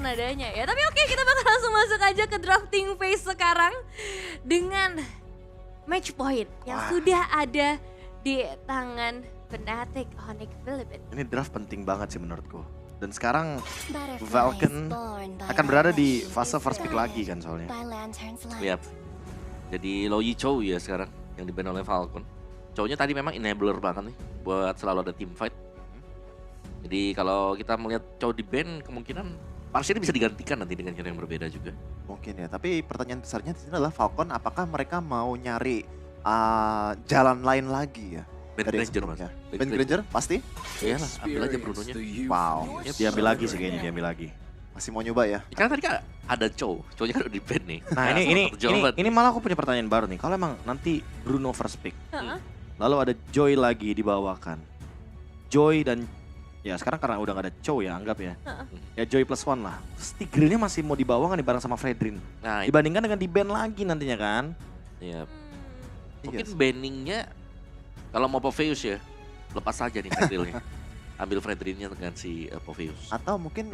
nadanya ya. Tapi oke, kita bakal langsung masuk aja ke drafting phase sekarang dengan match point yang sudah ada di tangan Fnatic Onyx Philippines. Ini draft penting banget sih menurutku. Dan sekarang Falcon akan berada di fase first pick lagi kan soalnya. Lihat. Jadi Lo Yichou ya sekarang yang di-ban oleh Falcon. Chow-nya tadi memang enabler banget nih buat selalu ada team fight. Jadi kalau kita melihat Chow di-ban kemungkinan Parsi ini bisa digantikan nanti dengan hero yang berbeda juga. Mungkin ya, tapi pertanyaan besarnya di sini adalah Falcon apakah mereka mau nyari jalan lain lagi ya? Band Dari yang Granger mas. sebelumnya. Band Granger pasti? Iyalah, ambil aja Bruno-nya. Wow, Diambil lagi sih kayaknya, diambil lagi. masih mau nyoba ya? Karena tadi kan ada Chow-nya kan udah di-ban nih. Nah ini malah aku punya pertanyaan baru nih. Kalau emang nanti Bruno first pick, lalu ada Joy lagi dibawakan. Joy dan ya sekarang karena udah gak ada Chow ya anggap ya. Ya Joy plus one lah. Terus Tigrealnya masih mau dibawa nggak nih bareng sama Fredrin? Nah, Dibandingkan dengan di-ban lagi nantinya kan. iya. Mungkin Iya sih. banningnya kalau mau Poveus ya lepas saja nih Fredrinnya. Ambil Fredrinnya dengan si Poveus. Atau mungkin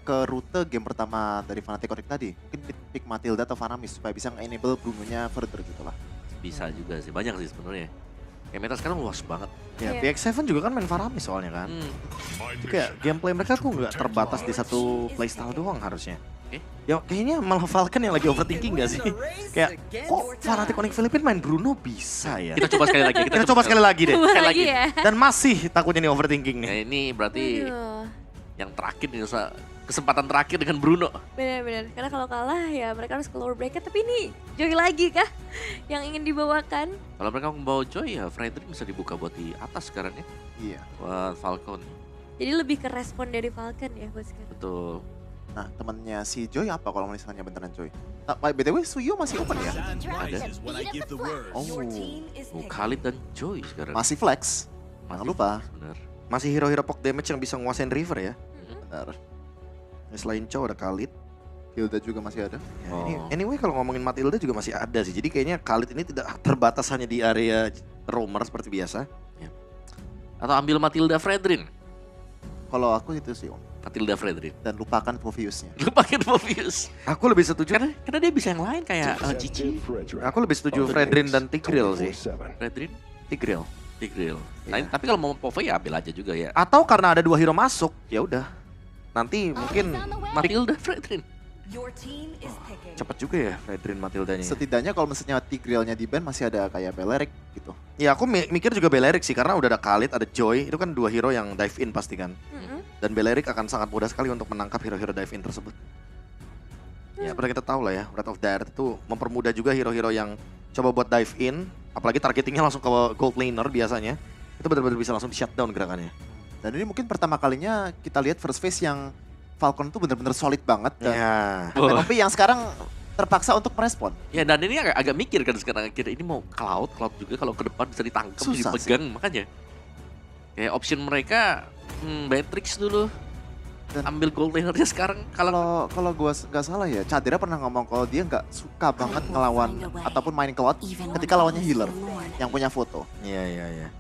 ke rute game pertama dari Fnatic Onyx tadi. Mungkin pick Matilda atau Vanamis supaya bisa nge-enable Bruno-nya further gitu lah. Bisa juga sih, banyak sih sebenarnya. Kayak meta sekarang luas banget. Ya Iya. PX7 juga kan main Faramis soalnya kan. Itu kayak gameplay mereka tuh nggak terbatas di satu playstyle doang harusnya. Oke. Ya kayaknya malah Falcon yang lagi overthinking gak sih? Kayak kok Fnatic Onyx Philippines main Bruno bisa ya? Kita coba sekali lagi. Kita coba sekali lagi deh. Coba Sekali lagi lagi. ya. Dan masih takutnya nih overthinking nih. Nah ini berarti Aduh, yang terakhir nih kesempatan terakhir dengan Bruno. benar-benar. Karena kalau kalah ya mereka harus keluar bracket. Tapi ini Joy lagi kah yang ingin dibawakan? Kalau mereka membawa Joy ya Fredrin bisa dibuka buat di atas sekarang ya. Iya. Buat Falcon. Jadi lebih ke respon dari Falcon ya buat sekarang. Betul. Nah, temannya si Joy apa kalau misalnya beneran Joy? BTW Suyo masih open ya? Ada. Oh, Khalid dan Joy sekarang. masih flex. Jangan lupa. Bener. Masih hero-hero poke damage yang bisa nguasain river ya. Benar. Selain Chow ada Khalid. Hilda juga masih ada. Ya, Oh. Anyway kalau ngomongin Matilda juga masih ada sih. Jadi kayaknya Khalid ini tidak terbatas hanya di area roamer seperti biasa. Atau ambil Matilda Fredrin. Kalau aku itu sih Om. Matilda Fredrin. Dan lupakan Poveus-nya. Lupakan Poveus. Aku lebih setuju. Karena dia bisa yang lain kayak Cici. Aku lebih setuju Fredrin dan Tigreal sih. Fredrin, Tigreal. Tigreal. Iya. Tapi kalau mau Pove ya ambil aja juga ya. Atau karena ada 2 hero masuk, ya udah. Nanti mungkin Matilda Fredrin. cepet juga ya Fredrin Matildanya. Setidaknya kalau misalnya Tigrealnya di ban masih ada kayak Belerik gitu. Ya aku mikir juga Belerik sih karena udah ada Khalid, ada Joy, itu kan 2 hero yang dive in pasti kan. Dan Belerik akan sangat mudah sekali untuk menangkap hero-hero dive in tersebut. Ya pada kita tahu lah ya, Wrath of Dire itu mempermudah juga hero-hero yang coba buat dive in, apalagi targetingnya langsung ke gold laner biasanya. Itu benar-benar bisa langsung di shutdown gerakannya. Dan ini mungkin pertama kalinya kita lihat first phase yang Falcon tuh bener-bener solid banget. Dan Ya. tapi yang sekarang terpaksa untuk merespon. Ya dan ini agak mikir kan sekarang akhirnya ini mau Cloud juga kalau ke depan bisa ditangkap, Susah dipegang makanya. Kayak option mereka Matrix dulu. Dan- Ambil gold lanernya sekarang Kalau gua nggak salah ya, Cadera pernah ngomong kalau dia nggak suka banget ngelawan ataupun main Cloud ketika lawannya healer yang punya foto. Iya.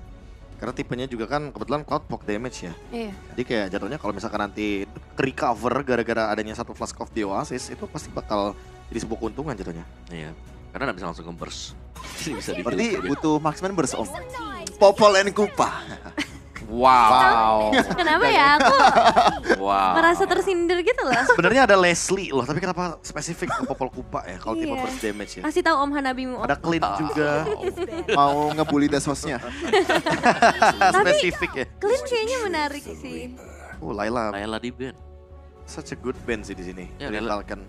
Karena tipenya juga kan kebetulan Cloud poke damage ya. Iya. Jadi kayak jatuhnya kalau misalkan nanti recover gara-gara adanya satu flask of the Oasis itu pasti bakal jadi sebuah keuntungan jatuhnya. Iya. Karena nggak bisa langsung nge-burst. Jadi bisa di Berarti butuh marksman burst Om. Popol and Kupa. Wow. Kenapa ya aku Wow. merasa tersindir gitu loh. Sebenarnya ada Leslie loh, tapi kenapa spesifik ke Popol Kupa ya kalau tipe Iya. burst damage ya. Kasih tahu Om Hanabimu Om. Ada Clint juga, Mau ngebully Desosnya. spesifik ya. Clint kayaknya menarik sih. Oh Layla, Layla di band. such a good band sih di sini. Ya, Dari Layla. Falcon.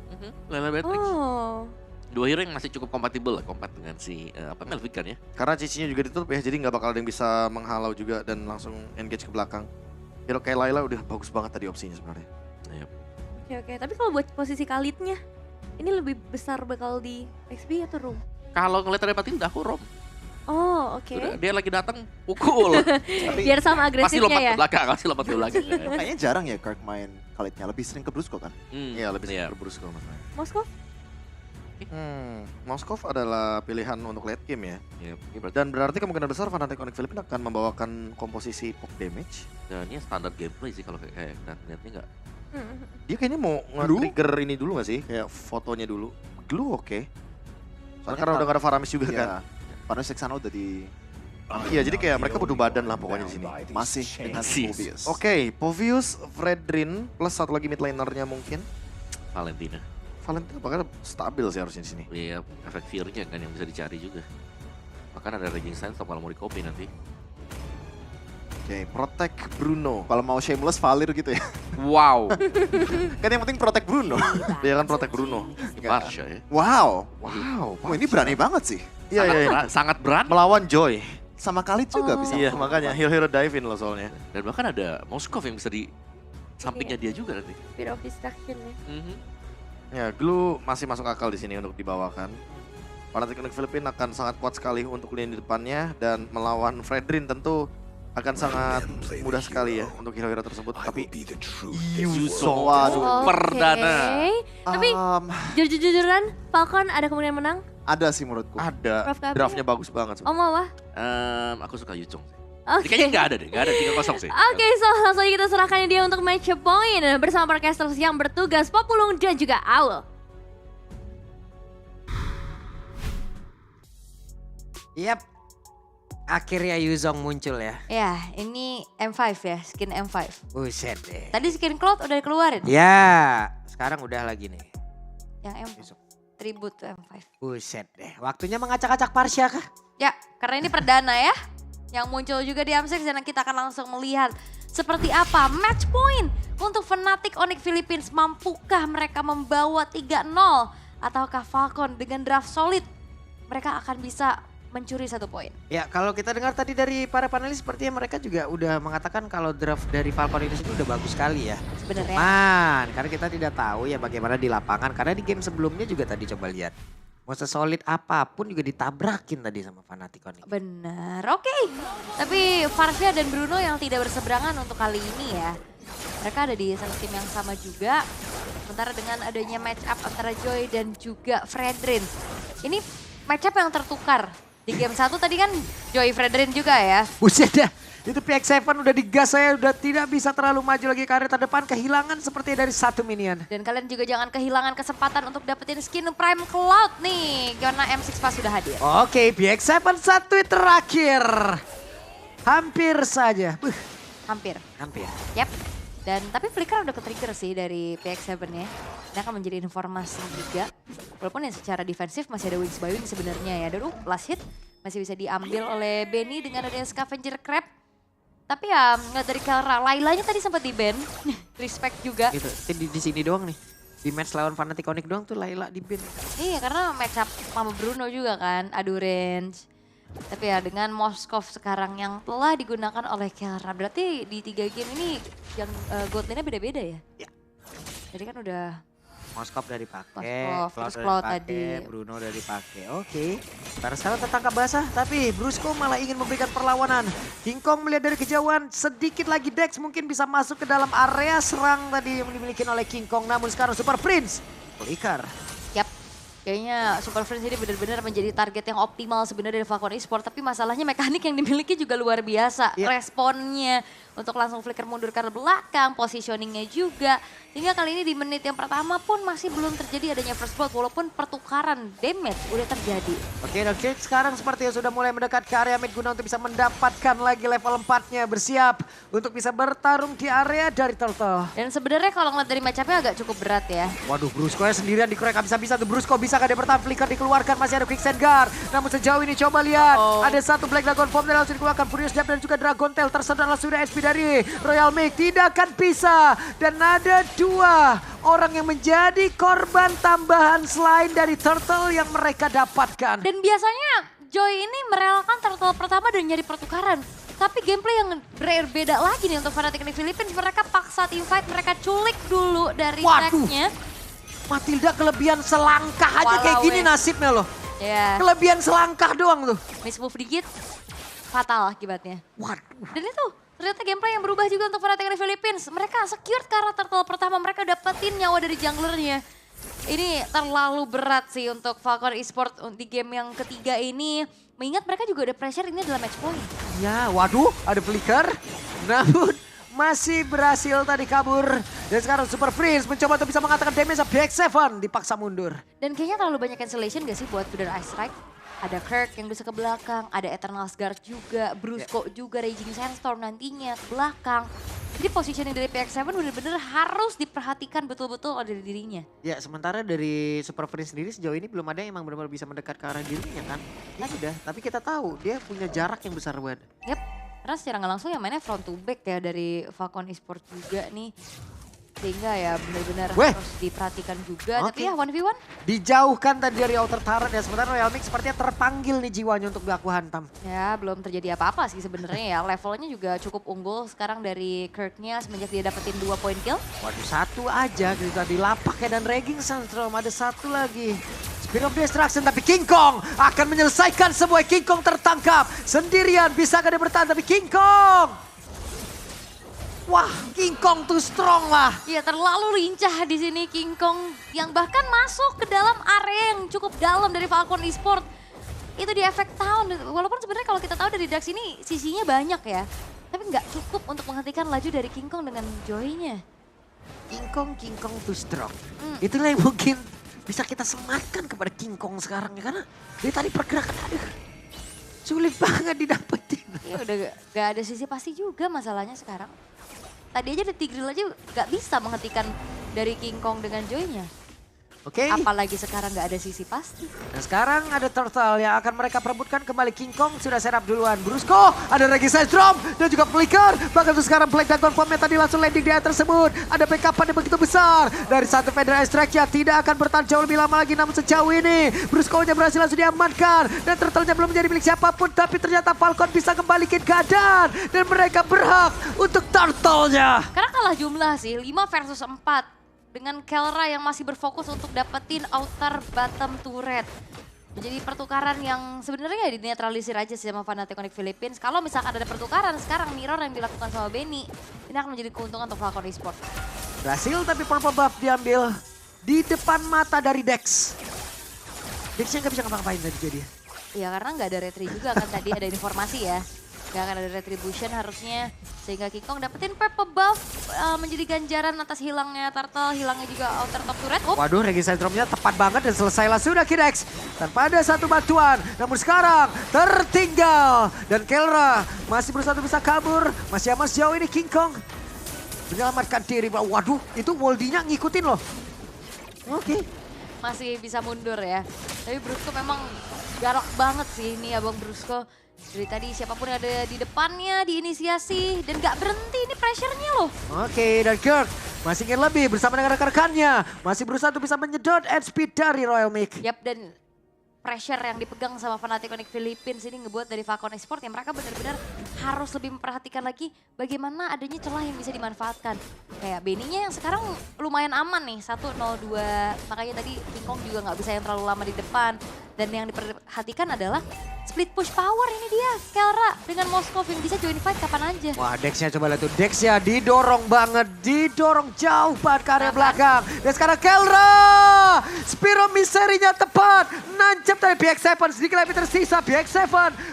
Layla Matrix. Oh. Dua hero yang masih cukup kompatibel lah, kompat dengan si Melvin kan ya. Karena cicinya juga ditutup ya, jadi nggak bakal ada yang bisa menghalau juga dan langsung engage ke belakang. Hero kayak Layla udah bagus banget tadi opsinya sebenarnya. Iya. Oke. Tapi kalau buat posisi Khalidnya, ini lebih besar bakal di XP atau room? Kalau ngeliat dari Matilda aku Rom. Oh oke. Dia lagi datang pukul. Tapi Biar sama Pasti agresifnya lompat ya. ke belakang, pasti lompat ke belakang. kayaknya jarang ya Kirk main Khalidnya. Lebih sering ke Brusco kan? Iya lebih Iya. berburu kalau masalah. Moskov? Moskov adalah pilihan untuk late game ya. Iya, ini berarti Dan berarti kemungkinan besar Fnatic Onyx Philippines akan membawakan komposisi poke damage. dan ini standar gameplay sih kalau kayak kita lihatnya nggak Dia kayaknya mau nge-trigger ini dulu gak sih? Kayak fotonya dulu. Glue oke. Soalnya karena udah gak ada Faramis juga kan. Faramis Sexana udah di... Iya, jadi kayak mereka butuh badan lah pokoknya di sini. Masih dengan Mobius. Oke, Povius, Fredrin, plus satu lagi mid lanernya mungkin. Valentina. Valentina bakal stabil sih harusnya di sini. Iya, efek fear-nya kan yang bisa dicari juga. Bahkan ada Raging Sign kalau mau di copy nanti. Oke, protect Bruno. Kalau mau shameless Valir gitu ya. Wow. Kan yang penting protect Bruno. Dia kan protect Bruno. Marsha ya. Wow. Wow, Wah, ini berani banget sih. Iya, iya, iya. Sangat berat. Melawan Joy. Sama Khalid juga bisa. Iya, makanya hero dive in loh soalnya. Dan bahkan ada Moskov yang bisa di sampingnya dia juga nanti. Fear of Destruction ya. Ya, Glue masih masuk akal di sini untuk dibawakan. Fnatic Unik Filipina akan sangat kuat sekali untuk lini depannya dan melawan Fredrin tentu akan sangat mudah sekali ya untuk hero-hero tersebut. Tapi Yuso. Waduh. Perdana. Tapi jujur-jujuran Falcon ada kemungkinan menang? Ada sih menurutku. ada Prof Gabriel? draftnya bagus banget. Oh mau apa? Aku suka Yucong. Oke. Kayaknya nggak ada deh, nggak ada 3-0 sih. Oke, so langsung aja kita serahkan dia untuk match point bersama Paracasters yang bertugas Populung dan juga Owl. Yap, akhirnya Yuzong muncul ya. Ya, ini M5 ya, skin M5. Buset deh. Tadi skin Cloud udah dikeluarin. Ya, sekarang udah lagi nih. Yang M5. Tribute to M5. Buset deh, waktunya mengacak-acak Parsha kah? Ya, karena ini perdana ya. Yang muncul juga di M6 dan kita akan langsung melihat seperti apa match point untuk Fnatic Onyx Philippines. Mampukah mereka membawa 3-0? Ataukah Falcon dengan draft solid mereka akan bisa mencuri 1 poin? Ya, kalau kita dengar tadi dari para panelis sepertinya mereka juga udah mengatakan kalau draft dari Falcon ini sendiri udah bagus sekali ya. Sebenarnya. Cuman, karena kita tidak tahu ya bagaimana di lapangan. Karena di game sebelumnya juga tadi coba lihat. Mau sesolid apapun juga ditabrakin tadi sama Fnatic Onyx. Benar, oke. Tapi Farsha dan Bruno yang tidak berseberangan untuk kali ini ya. Mereka ada di satu tim yang sama juga. Sementara dengan adanya match up antara Joy dan juga Fredrin. Ini match up yang tertukar. Di game 1 tadi kan Joy Fredrin juga ya. Buset dah, itu PX7 udah digas, saya udah tidak bisa terlalu maju lagi ke area terdepan. Kehilangan seperti dari 1 minion. Dan kalian juga jangan kehilangan kesempatan untuk dapetin skin Prime Cloud nih. Karena M6 pas sudah hadir. Oke, PX7 1 tweet terakhir. Hampir saja. Hampir. Hampir. Yap. Dan tapi flicker udah ke-trigger sih dari PX7 ya. Ini akan menjadi informasi juga. Walaupun yang secara defensif masih ada wings by wing sebenarnya ya. Dan last hit masih bisa diambil oleh Benny dengan adanya Scavenger Crab. Tapi ya nggak dari Kelra. Lailanya tadi sempat di-ban. Respect juga. Gitu. Di sini doang nih. Di match lawan Fnatic Onyx doang tuh Layla di-ban. Iya karena match up sama Bruno juga kan. Adu range. Tapi ya dengan Moskov sekarang yang telah digunakan oleh Kelra. Berarti di 3 game ini yang gold lane-nya beda-beda ya? Ya. Jadi kan udah Moskov udah dipakai, Moskov, terus Cloud Cloud udah tadi. dipakai, Bruno udah dipakai. Oke. Karena sekarang tertangkap basah, tapi Brusco malah ingin memberikan perlawanan. King Kong melihat dari kejauhan, sedikit lagi Dex mungkin bisa masuk ke dalam area serang tadi yang dimiliki oleh King Kong. Namun sekarang Super Prince, Flicker. Yap, kayaknya Super Friends ini benar-benar menjadi target yang optimal sebenarnya dari Falcon Esports. Tapi masalahnya mekanik yang dimiliki juga luar biasa. Iya. Responnya untuk langsung flicker mundur ke belakang, positioningnya juga. Sehingga kali ini di menit yang pertama pun masih belum terjadi adanya first blood. Walaupun pertukaran damage udah terjadi. Oke, sekarang sepertinya sudah mulai mendekat ke area mid guna untuk bisa mendapatkan lagi level 4-nya. Bersiap untuk bisa bertarung di area dari Turtle. Dan sebenarnya kalau ngeliat dari match-up-nya agak cukup berat ya. Waduh, Brusco ya sendirian dikorek habis-habisan tuh. Brusco bisa dia bertahan, Flicker dikeluarkan, masih ada Quicksand Guard. Namun sejauh ini coba lihat, ada satu Black Dragon Form dan langsung dikeluarkan. Furious Jump dan juga Dragon Tail tersedot langsung ada SP dari Royal Make. Tidak akan bisa. Dan ada 2 orang yang menjadi korban tambahan selain dari Turtle yang mereka dapatkan. Dan biasanya Joy ini merelakan turtle pertama dan nyari pertukaran. Tapi gameplay yang berbeda lagi nih untuk Fnatic Onyx Philippines. Mereka paksa teamfight, mereka culik dulu dari tag-nya. Matilda kelebihan selangkah aja kayak Walau gini ya. nasibnya loh. Ya, Kelebihan selangkah doang tuh. miss move dikit, fatal akibatnya. Waduh. Dan itu ternyata gameplay yang berubah juga untuk Fnatic Onyx Philippines. Mereka secure karena turtle pertama, mereka dapetin nyawa dari junglernya. Ini terlalu berat sih untuk Falcon Esports di game yang ketiga ini. Mengingat mereka juga ada pressure ini adalah match point. Ya, waduh, ada Flicker. Namun masih berhasil tadi kabur. Dan sekarang Super Freeze mencoba untuk bisa mengatakan damage BX7 dipaksa mundur. Dan kayaknya terlalu banyak cancellation gak sih buat Thunder Ice Strike? Ada Kirk yang bisa ke belakang, ada Eternal Guard juga, Brusco juga, Raging Sandstorm nantinya ke belakang. Jadi positioning dari PX7 benar-benar harus diperhatikan betul-betul oleh dirinya. Ya sementara dari Super Freeze sendiri sejauh ini belum ada yang emang benar-benar bisa mendekat ke arah dirinya kan. Ya sudah, tapi kita tahu dia punya jarak yang besar banget. Yep, karena secara nggak langsung yang mainnya front to back ya dari Falcon Esports juga nih. Sehingga ya benar-benar harus diperhatikan juga. Tapi ya 1v1. Dijauhkan tadi dari outer turret ya. Sementara Royal Mix sepertinya terpanggil nih jiwanya untuk baku hantam. Ya belum terjadi apa-apa sih sebenarnya ya. Levelnya juga cukup unggul sekarang dari Kirk-nya semenjak dia dapetin 2 point kill. Waduh satu aja gitu tadi lapaknya dan Raging Sandstorm. Ada satu lagi. Spear of Destruction tapi King Kong akan menyelesaikan semua. King Kong tertangkap sendirian. Bisa gak dia bertahan tapi King Kong. Wah, King Kong too strong lah. Iya, terlalu lincah di sini King Kong yang bahkan masuk ke dalam area yang cukup dalam dari Falcon Esports. Itu di efek town. Walaupun sebenarnya kalau kita tahu dari Dax ini sisinya banyak ya. Tapi nggak cukup untuk menghentikan laju dari King Kong dengan Joy-nya. King Kong too strong. Itulah yang mungkin bisa kita sematkan kepada King Kong sekarang ya. Karena dia tadi pergerakan sulit banget didapetin. Iya udah gak ada sisi pasti juga masalahnya sekarang. Tadi aja The Tigreal aja gak bisa menghentikan dari King Kong dengan Joy-nya. Oke. Apalagi sekarang gak ada sisi pasti. Nah sekarang ada Turtle yang akan mereka perebutkan kembali. King Kong sudah serap duluan. Brusco, ada Raging Sandstorm dan juga Flicker. Bahkan tuh sekarang Black Dragon Formnya tadi langsung landing di area tersebut. Ada backupan yang begitu besar. Dari satu Federal Strike yang tidak akan bertahan jauh lebih lama lagi. Namun sejauh ini Brusco-nya berhasil langsung diamankan. Dan Turtle-nya belum menjadi milik siapapun. Tapi ternyata Falcon bisa kembalikan keadaan. Dan mereka berhak untuk Turtle-nya. Karena kalah jumlah sih, 5 versus 4. Dengan Kelra yang masih berfokus untuk dapetin outer bottom turret. Menjadi pertukaran yang sebenarnya dinetralisir aja sih sama Fnatic Onyx Philippines. Kalau misalkan ada pertukaran sekarang mirror yang dilakukan sama Benny, ini akan menjadi keuntungan untuk Falcon Esports. Berhasil tapi purple buff diambil di depan mata dari Dex. Dexnya nggak bisa ngapa-ngapain tadi jadi. Iya karena nggak ada retri juga kan tadi ada informasi ya. Gak akan ada retribution harusnya. Sehingga King Kong dapetin purple buff menjadi ganjaran atas hilangnya Turtle, hilangnya juga outer top turret. Waduh, Raging Sandstorm-nya tepat banget dan selesailah sudah Kidex. Tanpa ada satu bantuan, namun sekarang tertinggal. Dan Kelra masih berusaha bisa kabur, masih aman sejauh ini King Kong. Menyelamatkan diri, waduh itu Moldy-nya ngikutin loh. Oke. Masih bisa mundur ya. Tapi Brusco memang galak banget sih ini Abang Brusco. Dari tadi siapapun yang ada di depannya diinisiasi dan gak berhenti ini pressure-nya loh. Oke, dan Kirk masih ingin lebih bersama dengan rekan-rekannya. Masih berusaha untuk bisa menyedot speed dari Royal Mix. Yap, dan pressure yang dipegang sama Fnatic Onyx Philippines ini ngebuat dari Falcon Esports yang mereka benar-benar harus lebih memperhatikan lagi bagaimana adanya celah yang bisa dimanfaatkan. Kayak Benny-nya yang sekarang lumayan aman nih, 1-0-2. Makanya tadi King Kong juga nggak bisa yang terlalu lama di depan. Dan yang diperhatikan adalah split push power ini dia. Kelra dengan Moskov yang bisa join fight kapan aja. Wah, Dex-nya coba lihat tuh. Dex-nya didorong banget, didorong jauh banget ke area belakang. Dan sekarang Kelra, Spiro misterinya tepat. Nancap dari BX7, sedikit lebih tersisa. BX7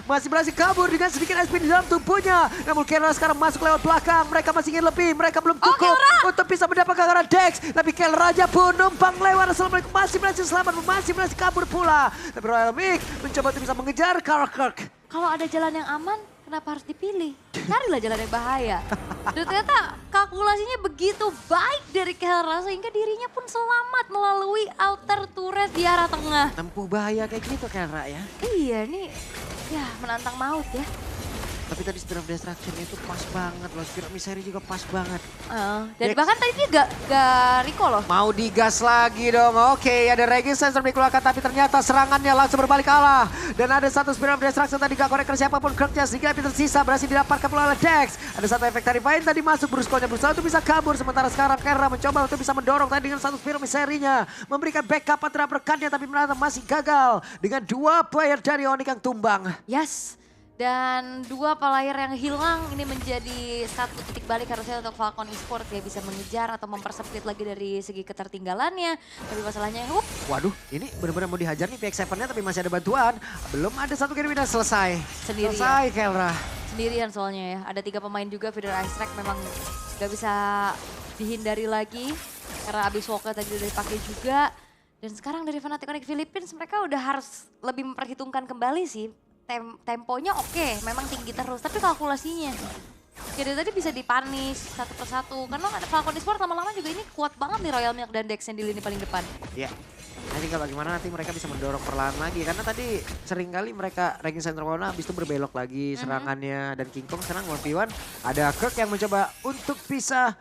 masih berhasil kabur dengan sedikit SP di dalam tubuhnya. Namun Kelra sekarang masuk lewat belakang. Mereka masih ingin lebih, mereka belum cukup untuk bisa mendapatkan arah Dex. Tapi Kelra pun numpang lewat. Assalamualaikum, masih berhasil selamat, masih berhasil kabur pula. Tapi Royal Mix mencoba untuk bisa mengejar Kirk. Kalau ada jalan yang aman, kenapa harus dipilih? Carilah jalan yang bahaya. Dan ternyata kalkulasinya begitu baik dari Kelra sehingga dirinya pun selamat melalui outer turret di arah tengah. Tempuh bahaya kayak gitu Kelra ya. Iya nih, ya menantang maut ya. Tapi tadi Spear of Destruction itu pas banget loh. Spear of Misery juga pas banget. Dan bahkan tadi dia gak recall loh. Mau digas lagi dong. Oke, ada Raging Sandstorm dikeluarkan tapi ternyata serangannya langsung berbalik kalah. Dan ada satu Spear of Destruction tadi gak korek siapapun. Kirknya sedikit lebih tersisa berhasil didapatkan oleh Dex. Ada satu efek Terrifying tadi masuk. Brusco-nya berusaha untuk bisa kabur. Sementara sekarang Kelra mencoba untuk bisa mendorong tadi dengan satu Spear of Misery-nya. Memberikan backup terhadap rekannya tapi ternyata masih gagal. Dengan 2 player dari Onyx yang tumbang. Yes. Dan 2 player yang hilang ini menjadi satu titik balik harusnya untuk Falcon Esports ya bisa mengejar atau mempersempit lagi dari segi ketertinggalannya. Tapi masalahnya, waduh ini benar-benar mau dihajar nih PX7-nya tapi masih ada bantuan. Belum ada satu game dan selesai. Sendiri selesai Kelra. sendirian soalnya ya. Ada 3 pemain juga, Feeder Ice Strike memang gak bisa dihindari lagi. Karena abis Walker tadi udah dipakai juga. Dan sekarang dari Fnatic Onyx Philippines mereka udah harus lebih memperhitungkan kembali sih. Temponya oke, memang tinggi terus. Tapi kalkulasinya, kayak dari tadi bisa dipunish satu persatu. Karena Falcon Esports lama-lama juga ini kuat banget nih Royal Milk dan Dex yang di lini paling depan. Iya. Nanti kalau bagaimana nanti mereka bisa mendorong perlahan lagi. Karena tadi sering kali mereka ranking center corner habis itu berbelok lagi serangannya. Dan King Kong sekarang 1v1. Ada Kirk yang mencoba untuk bisa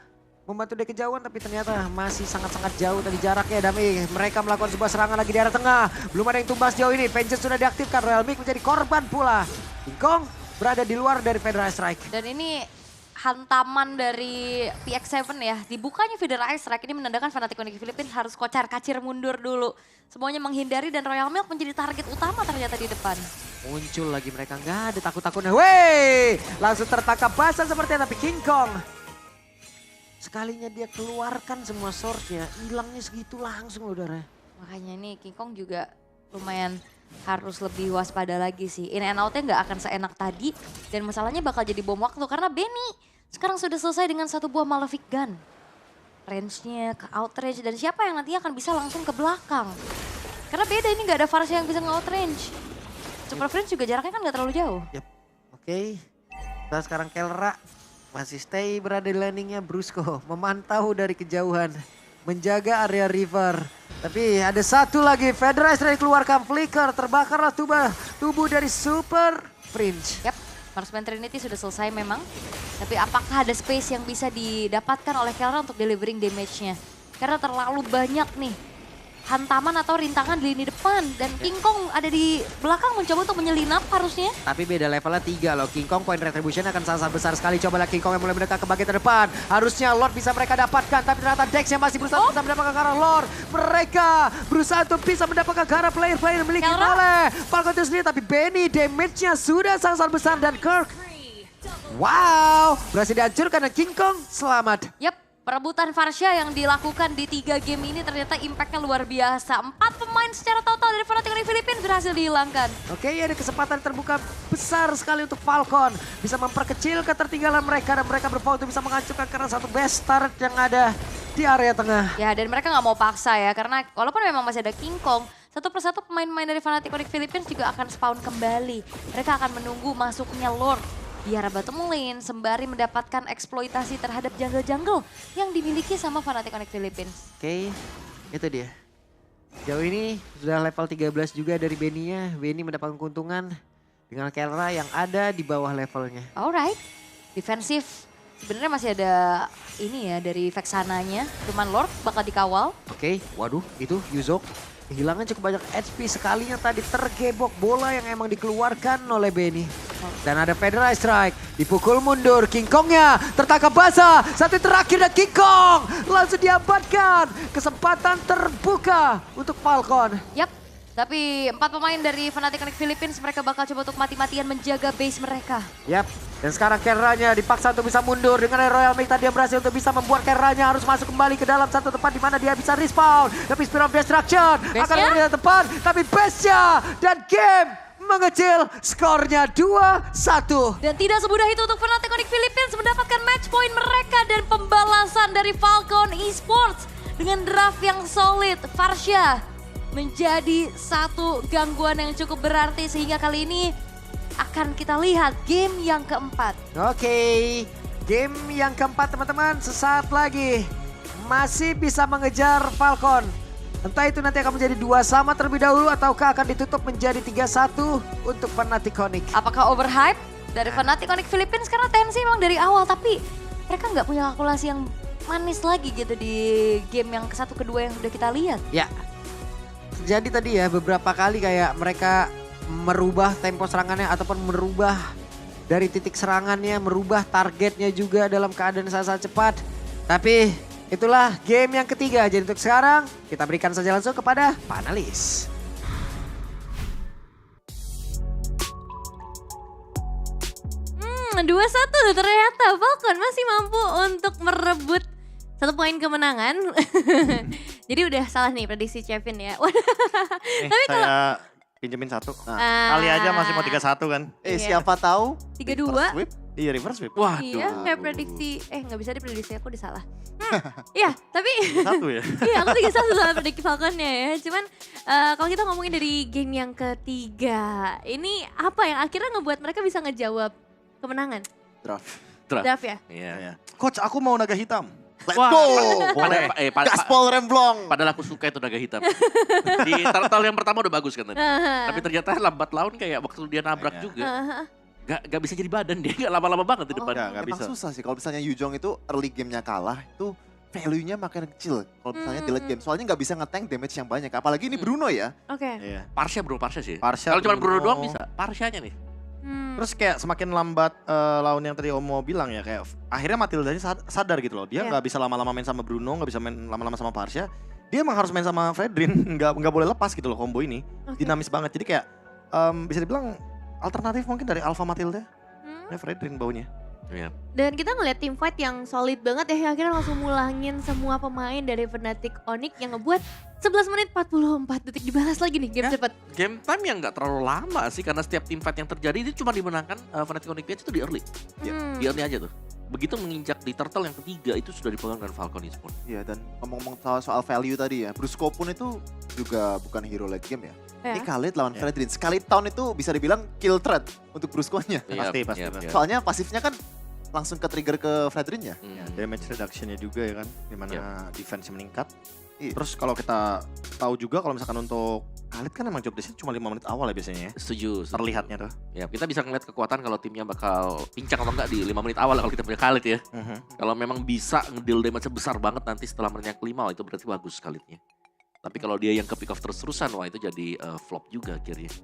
membantu dari kejauhan tapi ternyata masih sangat-sangat jauh tadi jaraknya. Dami mereka melakukan sebuah serangan lagi di arah tengah. Belum ada yang tumbas jauh ini. Vengeance sudah diaktifkan. Royal Milk menjadi korban pula. King Kong berada di luar dari Feeder Ice Strike. Dan ini hantaman dari PX7 ya. Dibukanya Feeder Ice Strike ini menandakan Fnatic Onyx Philippines harus kocar-kacir mundur dulu. Semuanya menghindari dan Royal Milk menjadi target utama ternyata di depan. Muncul lagi mereka, nggak ada takut-takutnya. Wey, langsung tertangkap basah sepertinya tapi King Kong. Sekalinya dia keluarkan semua source-nya, hilangnya segitu langsung udara. Makanya nih King Kong juga lumayan harus lebih waspada lagi sih. In and out-nya nggak akan seenak tadi. Dan masalahnya bakal jadi bom waktu karena Benny sekarang sudah selesai dengan 1 buah Malefic Gun. Range-nya ke outrange dan siapa yang nantinya akan bisa langsung ke belakang. Karena beda ini nggak ada Farsha yang bisa nge-outrange. Super Friends juga jaraknya kan nggak terlalu jauh. Yep. Oke. Nah sekarang Kelra masih stay berada di landingnya. Brusco memantau dari kejauhan. Menjaga area river. Tapi ada satu lagi. Feeder Ice Strike keluarkan flicker. Terbakarlah tubuh dari Super Fringe. Yap, Marksman Trinity sudah selesai memang. Tapi apakah ada space yang bisa didapatkan oleh Kelra untuk delivering damage-nya? Karena terlalu banyak nih hantaman atau rintangan di lini depan. Dan King Kong ada di belakang mencoba untuk menyelinap harusnya. Tapi beda levelnya 3 loh. King Kong point retribution akan sangat besar sekali. Coba King Kong yang mulai mendekat ke bagian terdepan. Harusnya Lord bisa mereka dapatkan. Tapi ternyata Dex yang masih berusaha bisa mendapatkan ke arah Lord. Mereka berusaha untuk bisa mendapatkan ke arah player-player yang miliki oleh Falcon itu sendiri. Tapi Benny damage-nya sudah sangat besar. Dan Kirk, wow, berhasil dihancurkan dan King Kong selamat. Yap, perebutan Farsha yang dilakukan di 3 game ini ternyata impact-nya luar biasa. 4 pemain secara total dari Fnatic Onyx Philippines berhasil dihilangkan. Oke, ada kesempatan terbuka besar sekali untuk Falcon. Bisa memperkecil ketertinggalan mereka dan mereka berpeluang untuk bisa menghancurkan karena satu best start yang ada di area tengah. Ya, dan mereka nggak mau paksa ya, karena walaupun memang masih ada King Kong, satu persatu pemain-pemain dari Fnatic Onyx Philippines juga akan spawn kembali. Mereka akan menunggu masuknya Lord di arah bottom lane sembari mendapatkan eksploitasi terhadap jungle-jungle yang dimiliki sama Fnatic Onyx Philippines. Oke, itu dia. Jauh ini sudah level 13 juga dari Benny-nya. Benny mendapatkan keuntungan dengan Kelra yang ada di bawah levelnya. Alright, defensif. Sebenarnya masih ada ini ya dari Vexananya, cuman Lord bakal dikawal. Oke, waduh itu Yuzok. Kehilangan cukup banyak HP sekalinya tadi tergebok bola yang emang dikeluarkan oleh Benny. Dan ada Feeder Ice Strike, dipukul mundur King Kongnya, tertangkap basah. Satu terakhir dan King Kong langsung diamankan. Kesempatan terbuka untuk Falcon. Yap, tapi 4 pemain dari Fnatic Onyx Philippines mereka bakal coba untuk mati-matian menjaga base mereka. Yap, dan sekarang Kelranya dipaksa untuk bisa mundur dengan Royal Milk tadi yang berhasil untuk bisa membuat Kelranya harus masuk kembali ke dalam satu tempat di mana dia bisa respawn. Tapi Spirit of Destruction akan berada di depan, tapi base-nya dan game mengecil, skornya 2-1. Dan tidak semudah itu untuk Fnatic Onyx Philippines mendapatkan match point mereka dan pembalasan dari Falcon Esports dengan draft yang solid. Farsha menjadi satu gangguan yang cukup berarti sehingga kali ini akan kita lihat game yang keempat. Oke, game yang keempat teman-teman sesaat lagi masih bisa mengejar Falcon. Entah itu nanti akan menjadi 2-2 terlebih dahulu ataukah akan ditutup menjadi 3-1 untuk Fnatic Onyx. Apakah overhype dari Fnatic Onyx Philippines karena tensi memang dari awal tapi mereka nggak punya kalkulasi yang manis lagi gitu di game yang ke-1 kedua yang sudah kita lihat. Ya, jadi tadi ya beberapa kali kayak mereka merubah tempo serangannya ataupun merubah dari titik serangannya, merubah targetnya juga dalam keadaan sangat cepat. Tapi itulah game yang ketiga. Jadi untuk sekarang kita berikan saja langsung kepada panelis. Dua satu ternyata Falcon masih mampu untuk merebut 1 poin kemenangan. Jadi udah salah nih prediksi Kevin ya. Tapi kalau pinjemin 1. Nah, Ah. kali aja masih mau 3-1 kan. Iya. Siapa tahu 3-2. reverse sweep. Iya, reverse sweep. Waduh. Iya, kayak prediksi. Nggak bisa diprediksi, aku udah salah. Iya, tapi 1 ya. iya aku 3-1 salah prediksi Falconnya ya. Cuman kalau kita ngomongin dari game yang ketiga, ini apa yang akhirnya ngebuat mereka bisa ngejawab kemenangan? Draft. Draft ya? Iya. Iya. Coach, aku mau naga hitam. Let's Wah, go. Pada, Gaspol Remblong. padahal aku suka itu naga hitam. Di turtle yang pertama udah bagus kan tadi. Tapi ternyata lambat laun kayak waktu dia nabrak Iya. juga. Gak bisa jadi badan dia, gak lama-lama banget di depan. Nggak Emang bisa. susah sih kalau misalnya Yujong itu early game-nya kalah itu value-nya makin kecil kalau misalnya di late game. Soalnya nggak bisa nge-tank damage yang banyak. Apalagi ini Bruno ya. Oke. Iya. Parsha sih. Parsha, Kalau cuma Bruno Bruno. doang bisa. Parshanya nih. Terus kayak semakin lambat lawan yang tadi Omo bilang ya, kayak akhirnya Matildanya sadar gitu loh. Dia Iya. nggak bisa lama-lama main sama Bruno, nggak bisa main lama-lama sama Parsha. Dia emang harus main sama Fredrin, nggak boleh lepas gitu loh combo ini. Oke. Dinamis banget. Jadi kayak bisa dibilang alternatif mungkin dari Alpha Matilda. Ya Fredrin baunya. Iya. Dan kita ngeliat tim fight yang solid banget ya, yang akhirnya langsung mulangin semua pemain dari Fnatic Onyx yang ngebuat 11 menit 44 detik dibalas lagi nih game Ya. cepet. Game time yang gak terlalu lama sih karena setiap team fight yang terjadi itu cuma dimenangkan Fnatic Onyx itu di early. Di early aja tuh. Begitu menginjak di turtle yang ketiga itu sudah dipegang dengan Falcon Esports. Iya, dan ngomong-ngomong soal value tadi ya, Brusco pun itu juga bukan hero late game ya. Ini Khalid lawan Ya. Fredrin. Sekali tahun itu bisa dibilang kill threat untuk Brusco-nya. Pasti. Soalnya pasifnya kan langsung ke trigger ke Fredrin ya. Damage reduction-nya juga ya kan, dimana defense meningkat. Iya. Terus kalau kita tahu juga kalau misalkan untuk Khalid kan emang job desk cuma 5 menit awal ya biasanya ya. Setuju. Terlihatnya tuh. Ya, kita bisa ngeliat kekuatan kalau timnya bakal pincang atau enggak di 5 menit awal kalau kita punya Khalid ya. Kalau memang bisa ngedeal damage besar banget nanti setelah menit yang kelima, itu berarti bagus Khalidnya. Tapi kalau dia yang ke pick off terus-terusan, wah itu jadi flop juga akhirnya.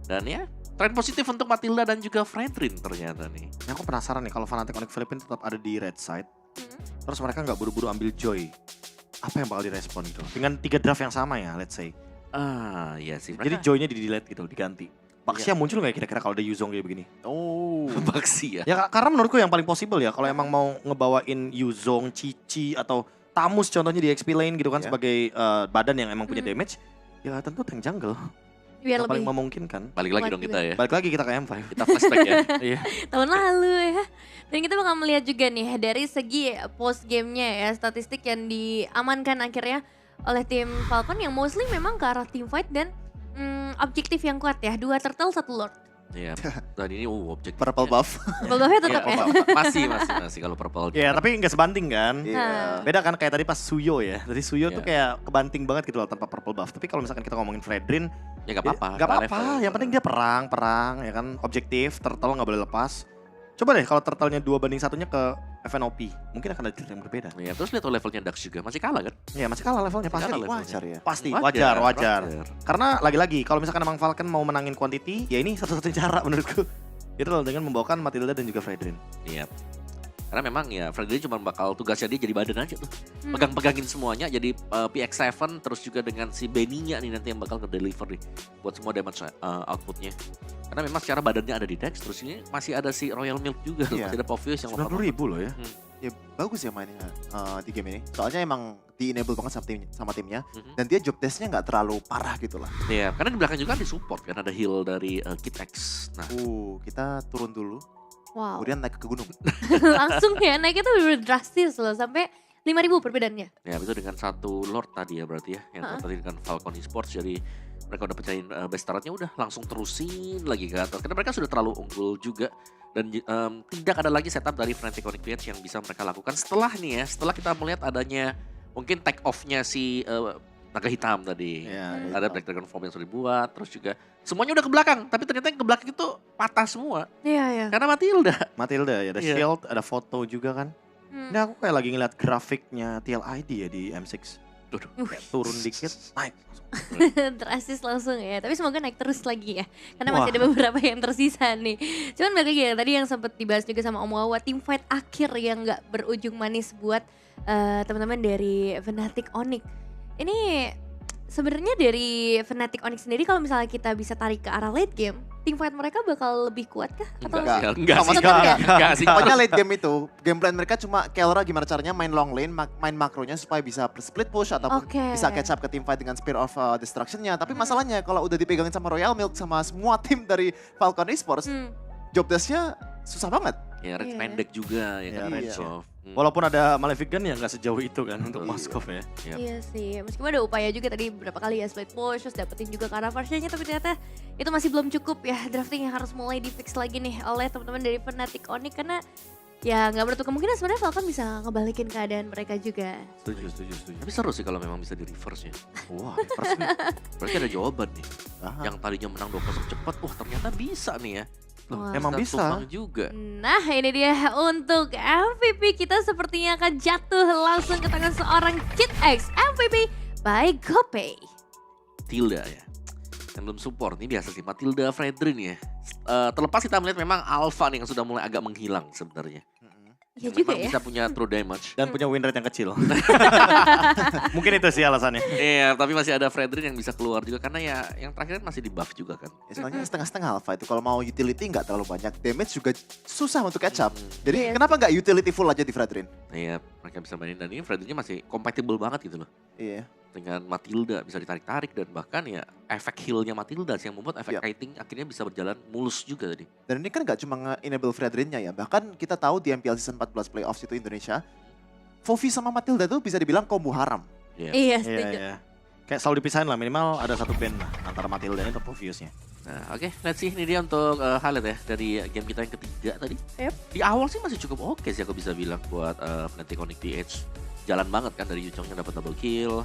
Dan ya, tren positif untuk Matilda dan juga Fredrin ternyata nih. Ya, aku penasaran nih kalau Fnatic Onyx Philippines tetap ada di red side. Terus mereka nggak buru-buru ambil Joy. Apa yang bakal direspon gitu? Dengan 3 draft yang sama ya, let's say. Iya sih. Jadi Joy-nya di-delete gitu, diganti. Baxia muncul nggak ya kira-kira kalau ada Yuzong kayak begini? Oh. Baxi ya. Ya karena menurutku yang paling possible ya, kalau emang mau ngebawain Yuzong, Cici, atau Tamus contohnya di XP lane gitu kan Ya. sebagai badan yang emang punya damage, ya tentu tank jungle. Biar Yang paling lebih memungkinkan. Balik lagi Kuat dong juga. kita ya. Balik lagi kita ke M5. Kita flashback ya. Iya. tahun lalu ya. Dan kita bakal melihat juga nih dari segi post gamenya ya, statistik yang diamankan akhirnya oleh tim Falcon yang mostly memang ke arah team fight dan objektif yang kuat ya. 2 turtle 1 lord. Iya. Dan ini objek. Purple buff. Buffnya tetap ya. Masih kalau purple. Ya tapi nggak sebanding kan. Iya. Beda kan kayak tadi pas Suyo ya. Tadi Suyo tuh Iya. kayak kebanting banget gitu loh tanpa purple buff. Tapi kalau misalkan kita ngomongin Fredrin, Ya gak apa-apa. Gak apa-apa, level. yang penting dia perang ya kan. Objektif, turtle nggak boleh lepas. Coba deh kalau turtle-nya 2-1-nya ke FNOP, mungkin akan ada cerita yang berbeda. Ya, terus lihat tuh levelnya Dax juga masih kalah kan? Ya masih kalah levelnya pasti. kalah levelnya. Wajar ya. Pasti, wajar. Wajar. Karena lagi-lagi kalau misalkan emang Falcon mau menangin quantity, ya ini satu-satunya cara menurutku. Itu loh dengan membawakan Matilda dan juga Fredrin. Iya. Karena memang ya Fredrin cuma bakal tugasnya dia jadi badan aja tuh. Pegang-pegangin semuanya jadi PX7 terus juga dengan si Benny-nya nih nanti yang bakal nge-deliver nih buat semua damage outputnya. Karena memang secara badannya ada di Dex, terus ini masih ada si Royal Milk juga, Iya. masih ada Povius yang 90.000 loh ya. Ya bagus ya mainnya di game ini. Soalnya emang di-enable banget sama timnya. Mhm. Dan dia job desk-nya nggak terlalu parah gitu lah. Iya, karena di belakang juga ada support kan, ada heal dari Kid X. Nah, Kita turun dulu. Wow. Kemudian naik ke gunung. Langsung ya naiknya tuh bener drastis loh sampai 5.000 perbedaannya. ya itu dengan satu Lord tadi ya berarti ya, yang tadi dengan Falcon Esports, jadi mereka udah pecahin base turretnya udah langsung terusin lagi ke atas. Karena mereka sudah terlalu unggul juga dan tidak ada lagi setup dari Fnatic Onyx yang bisa mereka lakukan setelah nih ya, setelah kita melihat adanya mungkin take off-nya si naga hitam tadi. Iya, Ada Black Dragon Form yang sudah dibuat, terus juga semuanya udah ke belakang, tapi ternyata yang ke belakang itu patah semua Iya ya. karena Matilda. Matilda ya, ada Iya. shield, ada foto juga kan. Ini aku kayak lagi ngeliat grafiknya TLID ya di M6. Kayak turun dikit, naik. Drastis langsung ya. Tapi semoga naik terus lagi ya. Karena Wah. masih ada beberapa yang tersisa nih. Cuman balik lagi ya tadi yang sempat dibahas juga sama Om Wawa, tim fight akhir yang nggak berujung manis buat teman-teman dari Fnatic Onyx. Ini sebenarnya dari Fnatic Onyx sendiri kalau misalnya kita bisa tarik ke arah late game, team fight mereka bakal lebih kuat kah? Atau Enggak Sama sih. sekali enggak. Enggak sih. Pokoknya late game itu, game plan mereka cuma Kelra gimana caranya main long lane, main makronya supaya bisa split push ataupun Oke. bisa catch up ke team fight dengan Spear of Destruction-nya. Tapi masalahnya kalau udah dipegangin sama Royal Milk sama semua tim dari Falcon Esports, job desk-nya susah banget. Ya range Iya. pendek juga ya Iya, kan. range. So, Walaupun ada Malefic Gun ya nggak sejauh itu kan untuk Iya. Moskov ya. Iya sih, meskipun ada upaya juga tadi beberapa kali ya split push, terus dapetin juga Caravarcia-nya, tapi ternyata itu masih belum cukup ya. Drafting yang harus mulai di fix lagi nih oleh teman-teman dari Fnatic Onyx, karena ya nggak menutup kemungkinan sebenarnya Falcon bisa ngebalikin keadaan mereka juga. Setuju. tapi seru sih kalau memang bisa di reverse ya. Wah, first pick. Berarti ada jawaban nih. Aha. Yang tadinya menang 2-0 cepat, wah ternyata bisa nih ya. Loh, Wah. Emang bisa. tumbang juga. Nah ini dia untuk MVP kita sepertinya akan jatuh langsung ke tangan seorang Kid X MVP by GoPay. Tilda ya. Yang belum support nih biasa sih Matilda Fredrin ya. Terlepas kita melihat memang Alpha nih yang sudah mulai agak menghilang sebenarnya. Iya Yang juga memang ya. bisa punya true damage. Dan punya win rate yang kecil. Mungkin itu sih alasannya. Iya, tapi masih ada Fredrin yang bisa keluar juga karena ya yang terakhir kan masih di buff juga kan. Ya, soalnya setengah-setengah alpha itu kalau mau utility nggak terlalu banyak, damage juga susah untuk catch up. Hmm. Jadi Iya. kenapa nggak utility full aja di Fredrin? Iya, mereka bisa mainin dan ini Fredrinnya masih compatible banget gitu loh. Iya. Dengan Matilda bisa ditarik-tarik dan bahkan ya efek healnya Matilda sih yang membuat efek Yap. kiting akhirnya bisa berjalan mulus juga tadi. Dan ini kan nggak cuma nge-enable Fredrinnya ya, bahkan kita tahu di MPL Season 14 Playoffs itu Indonesia, Fofi sama Matilda tuh bisa dibilang combo haram. Iya. Iya Iya, setuju. iya. Kayak selalu dipisahin lah, minimal ada satu band lah antara Matilda dan Poviusnya. Nah, oke, let's see ini dia untuk highlight ya dari game kita yang ketiga tadi. Yep. Di awal sih masih cukup oke sih aku bisa bilang buat Fnatic Onyx DH. Jalan banget kan dari Yuchongnya dapat double kill.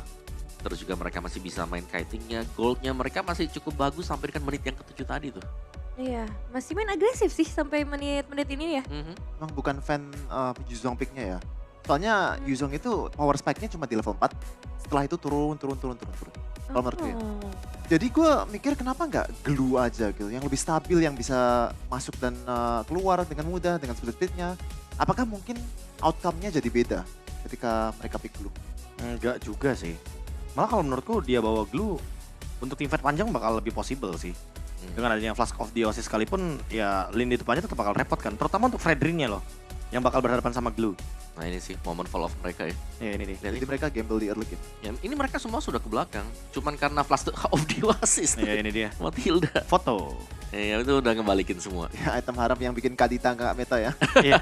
Terus juga mereka masih bisa main kitingnya, goldnya mereka masih cukup bagus sampai kan menit yang ke-7 tadi tuh. Iya, masih main agresif sih sampai menit-menit ini ya. Emang bukan fan Yuzong picknya ya. Soalnya Yuzong itu power spike-nya cuma di level 4. Setelah itu turun. Kalau menurut gue. Oh. Jadi gue mikir kenapa nggak glue aja gitu, yang lebih stabil, yang bisa masuk dan keluar dengan mudah, dengan speed-nya. Apakah mungkin outcome-nya jadi beda ketika mereka pick glue? Enggak juga sih. Malah kalau menurutku dia bawa glue untuk team fight panjang bakal lebih possible sih. Dengan adanya Flask of the Oasis sekalipun ya lini depannya tetap bakal repot kan. Terutama untuk Fredrinnya loh yang bakal berhadapan sama glue. Nah ini sih momen fall off mereka ya. Ya ini nih. Dan Jadi mereka gamble di early game. ya, ini mereka semua sudah ke belakang. Cuman karena Flash of the Oasis. Ya ini dia. Matilda. Foto. Ya itu udah ngebalikin semua. Ya, item haram yang bikin Kadita nggak meta ya. Iya.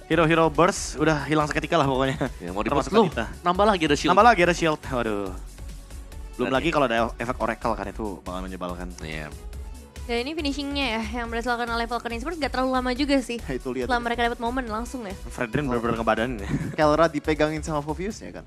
Hero-hero burst udah hilang seketika lah pokoknya. Ya, mau Termasuk dipost lu, kita. nambah lagi ada shield. Nambah lagi ada shield. Waduh. Belum Berarti- lagi kalau ada efek Oracle kan itu bakal menyebalkan. Iya. Dan ini finishingnya ya yang berhasilkan oleh Falcon Esports gak terlalu lama juga sih. Itu lihat. Setelah mereka dapat momen langsung ya. Fredrin bener-bener ngebadanin ya. Kelra dipegangin sama Foviusnya kan.